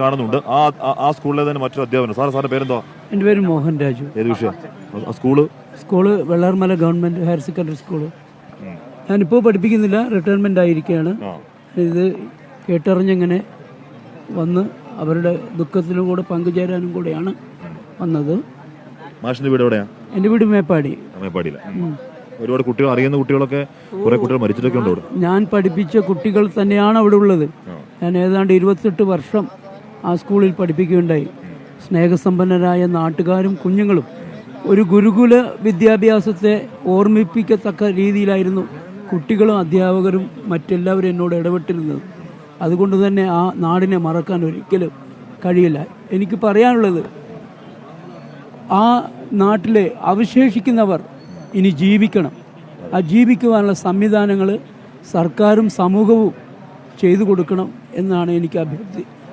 കാണുന്നുണ്ട്. ആ സ്കൂളിലെ തന്നെ മറ്റൊരു അധ്യാപനം. സാറിന്റെ പേരെന്തോ? എൻ്റെ പേര് മോഹൻ രാജു. ഏത് വിഷയം? School Vellarmala government higher secondary school. ഞാനിപ്പോൾ പഠിപ്പിക്കുന്നില്ല, റിട്ടയർമെൻ്റ് ആയിരിക്കുകയാണ്. ഇത് കേട്ടറിഞ്ഞിങ്ങനെ വന്ന് അവരുടെ ദുഃഖത്തിലും കൂടെ പങ്കുചേരാനും കൂടെയാണ് വന്നത്. മാഷിന്റെ വീട് എവിടെയാ? എൻ്റെ വീട് മേപ്പാടി. ഒരുപാട് കുട്ടികൾ, അറിയുന്ന കുട്ടികളൊക്കെ കുറെ കുട്ടികൾ മരിച്ചിട്ടൊക്കെ ഉണ്ട്. ഞാൻ പഠിപ്പിച്ച കുട്ടികൾ തന്നെയാണ് അവിടെ ഉള്ളത്. ഞാൻ ഏതാണ്ട് 28 വർഷം ആ സ്കൂളിൽ പഠിപ്പിക്കുകയുണ്ടായി. സ്നേഹസമ്പന്നരായ നാട്ടുകാരും കുഞ്ഞുങ്ങളും ഒരു ഗുരുകുല വിദ്യാഭ്യാസത്തെ ഓർമ്മിപ്പിക്കത്തക്ക രീതിയിലായിരുന്നു കുട്ടികളും അധ്യാപകരും മറ്റെല്ലാവരും എന്നോട് ഇടപെട്ടിരുന്നത്. അതുകൊണ്ട് തന്നെ ആ നാടിനെ മറക്കാൻ ഒരിക്കലും കഴിയില്ല. എനിക്ക് പറയാനുള്ളത്, ആ നാട്ടിലെ അവശേഷിക്കുന്നവർ ഇനി ജീവിക്കണം. ആ ജീവിക്കുവാനുള്ള സംവിധാനങ്ങൾ സർക്കാരും സമൂഹവും ചെയ്തു കൊടുക്കണം എന്നാണ് എനിക്ക്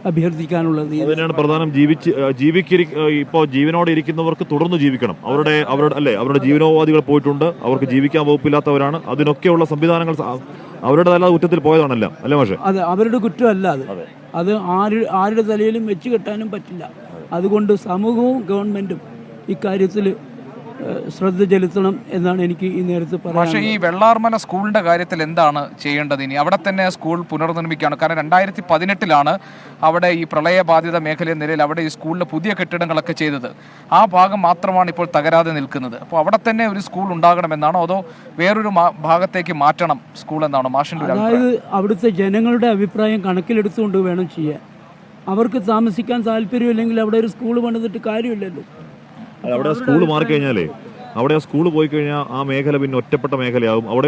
അഭ്യർത്ഥിക്കാനുള്ളത്. അതിനാണ് പ്രധാനം. ഇപ്പോൾ ജീവനോടെ ഇരിക്കുന്നവർക്ക് തുടർന്ന് ജീവിക്കണം. അവരുടെ ജീവനോപാധികൾ പോയിട്ടുണ്ട്. അവർക്ക് ജീവിക്കാൻ വകുപ്പില്ലാത്തവരാണ്. അതിനൊക്കെയുള്ള സംവിധാനങ്ങൾ അവരുടേതല്ലാതെ കുറ്റത്തിൽ പോയതാണല്ലോ, അല്ലേ മാഷെ? അതെ, അവരുടെ കുറ്റമല്ല അത് ആരുടെ തലയിലും വെച്ച് കെട്ടാനും പറ്റില്ല. അതുകൊണ്ട് സമൂഹവും ഗവൺമെൻറ്റും ഇക്കാര്യത്തിൽ ശ്രദ്ധ ചെലുത്തണം എന്നാണ് എനിക്ക് ഈ നേരത്തെ പറയാം. പക്ഷേ ഈ വെള്ളാർമല സ്കൂളിന്റെ കാര്യത്തിൽ എന്താണ് ചെയ്യേണ്ടത്? ഇനി അവിടെ തന്നെ സ്കൂൾ പുനർനിർമ്മിക്കുകയാണ്. കാരണം 2018 അവിടെ ഈ പ്രളയബാധിത മേഖല നിലയിൽ അവിടെ ഈ സ്കൂളിൽ പുതിയ കെട്ടിടങ്ങളൊക്കെ ചെയ്തത്. ആ ഭാഗം മാത്രമാണ് ഇപ്പോൾ തകരാതെ നിൽക്കുന്നത്. അപ്പോൾ അവിടെ തന്നെ ഒരു സ്കൂൾ ഉണ്ടാകണമെന്നാണോ, അതോ വേറൊരു ഭാഗത്തേക്ക് മാറ്റണം സ്കൂൾ എന്നാണോ മാഷിൻ്റെ? അതായത് അവിടുത്തെ ജനങ്ങളുടെ അഭിപ്രായം കണക്കിലെടുത്തുകൊണ്ട് വേണം ചെയ്യാൻ. അവർക്ക് താമസിക്കാൻ താല്പര്യമില്ലെങ്കിൽ അവിടെ ഒരു സ്കൂൾ പണിതിട്ട് കാര്യമില്ലല്ലോ. അവിടെ സ്കൂൾ മാറിക്കഴിഞ്ഞാലേ, അവിടെ ആ സ്കൂൾ പോയി കഴിഞ്ഞാൽ ആ മേഖല പിന്നെ ഒറ്റപ്പെട്ട മേഖലയാകും. അവിടെ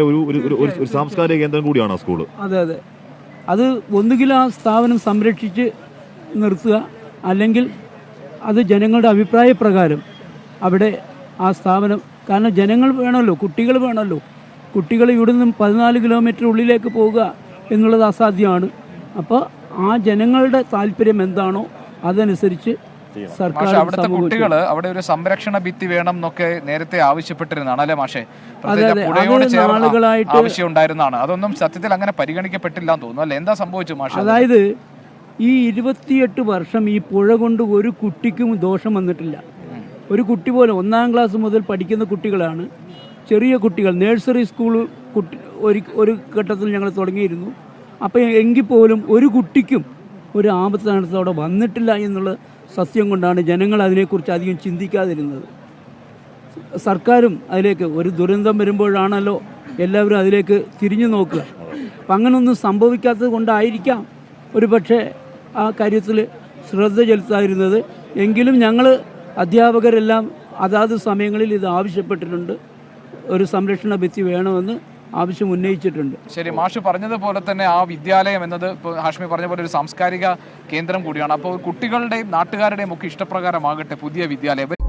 ഒരു സാംസ്കാരിക കേന്ദ്രം കൂടിയാണ് ആ സ്കൂൾ. അതെ, അത് ഒന്നുകിൽ ആ സ്ഥാപനം സംരക്ഷിച്ച് നിർത്തുക, അല്ലെങ്കിൽ അത് ജനങ്ങളുടെ അഭിപ്രായ പ്രകാരം അവിടെ ആ സ്ഥാപനം, കാരണം ജനങ്ങൾ വേണമല്ലോ, കുട്ടികൾ വേണമല്ലോ. കുട്ടികൾ ഇവിടെ നിന്നും 14 കിലോമീറ്റർ ഉള്ളിലേക്ക് പോവുക എന്നുള്ളത് അസാധ്യമാണ്. അപ്പോൾ ആ ജനങ്ങളുടെ താല്പര്യം എന്താണോ അതനുസരിച്ച് അവിടുത്തെ കുട്ടികൾ അവിടെ ഒരു സംരക്ഷണ ഭിത്തി വേണം എന്നൊക്കെ നേരത്തെ ആവശ്യപ്പെട്ടിരുന്നതാണ്, അല്ലെ മാഷെ? ആവശ്യം ഉണ്ടായിരുന്നതാണ്. അതൊന്നും സത്യത്തിൽ അങ്ങനെ പരിഗണിക്കപ്പെട്ടില്ല എന്ന് തോന്നുന്നു, അല്ലെ? എന്താ സംഭവിച്ചു മാഷെ? അതായത് ഈ 28 വർഷം ഈ പുഴ കൊണ്ട് ഒരു കുട്ടിക്കും ദോഷം വന്നിട്ടില്ല. ഒരു കുട്ടി പോലും 1-ാം ക്ലാസ് മുതൽ പഠിക്കുന്ന കുട്ടികളാണ്, ചെറിയ കുട്ടികൾ. നഴ്സറി സ്കൂൾ ഒരു ഘട്ടത്തിൽ ഞങ്ങൾ തുടങ്ങിയിരുന്നു. അപ്പോൾ എങ്കിൽ പോലും ഒരു കുട്ടിക്കും ഒരു ആപത്ത് അവിടെ വന്നിട്ടില്ല എന്നുള്ള സത്യം കൊണ്ടാണ് ജനങ്ങൾ അതിനെക്കുറിച്ച് അധികം ചിന്തിക്കാതിരുന്നത്. സർക്കാരും അതിലേക്ക്, ഒരു ദുരന്തം വരുമ്പോഴാണല്ലോ എല്ലാവരും അതിലേക്ക് തിരിഞ്ഞു നോക്കുക. അപ്പം അങ്ങനൊന്നും സംഭവിക്കാത്തത് കൊണ്ടായിരിക്കാം ഒരു പക്ഷേ ആ കാര്യത്തിൽ ശ്രദ്ധ ചെലുത്താതിരുന്നത്. എങ്കിലും ഞങ്ങൾ അധ്യാപകരെല്ലാം അതാത് സമയങ്ങളിൽ ഇത് ആവശ്യപ്പെട്ടിട്ടുണ്ട്. ഒരു സംരക്ഷണ ഭിത്തി വേണമെന്ന് ആവശ്യം ഉന്നയിച്ചിട്ടുണ്ട്. ശരി, മാഷ് പറഞ്ഞതുപോലെ തന്നെ ആ വിദ്യാലയം എന്നത് ഇപ്പോൾ ഹാഷ്മി പറഞ്ഞ പോലെ ഒരു സാംസ്കാരിക കേന്ദ്രം കൂടിയാണ്. അപ്പോൾ കുട്ടികളുടെയും നാട്ടുകാരുടെയും ഒക്കെ ഇഷ്ടപ്രകാരമാകട്ടെ പുതിയ വിദ്യാലയം.